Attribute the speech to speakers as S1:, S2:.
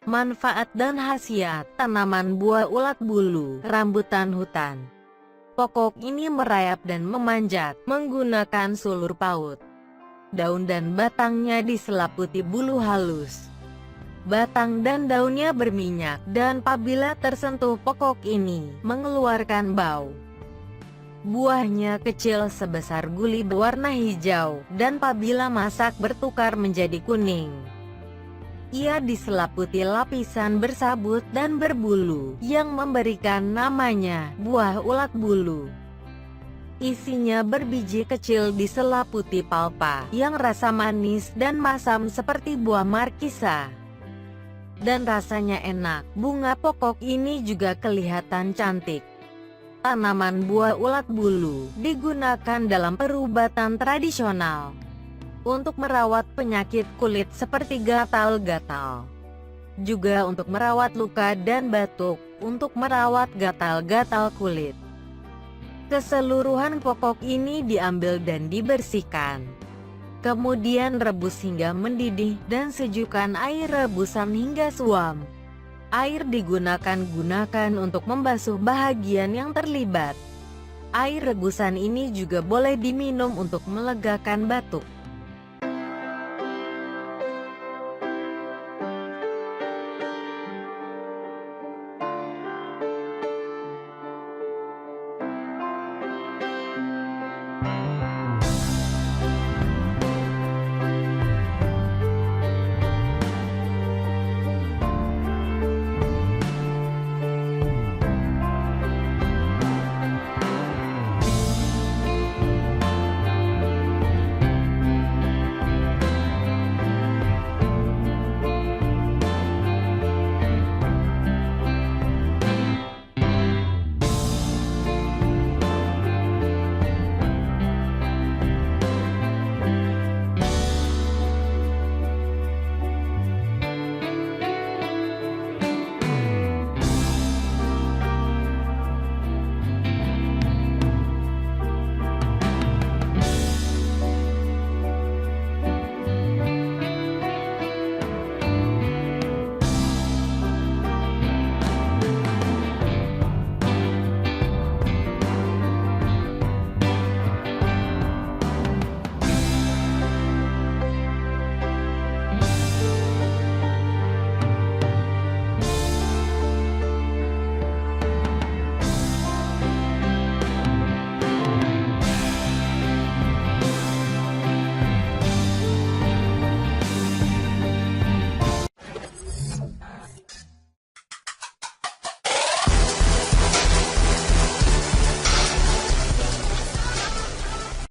S1: Manfaat dan khasiat tanaman buah ulat bulu, rambutan hutan. Pokok ini merayap dan memanjat menggunakan sulur paut. Daun dan batangnya diselaputi bulu halus. Batang dan daunnya berminyak dan apabila tersentuh pokok ini mengeluarkan bau. Buahnya kecil sebesar guli berwarna hijau dan apabila masak bertukar menjadi kuning. Ia diselaputi lapisan bersabut dan berbulu yang memberikan namanya buah ulat bulu. Isinya berbiji kecil diselaputi palpa yang rasa manis dan masam seperti buah markisa. Dan rasanya enak. Bunga pokok ini juga kelihatan cantik. Tanaman buah ulat bulu digunakan dalam perubatan tradisional untuk merawat penyakit kulit seperti gatal-gatal. Juga untuk merawat luka dan batuk, untuk merawat gatal-gatal kulit. Keseluruhan pokok ini diambil dan dibersihkan. Kemudian rebus hingga mendidih dan sejukkan air rebusan hingga suam. Air digunakan untuk membasuh bagian yang terlibat. Air rebusan ini juga boleh diminum untuk melegakan batuk.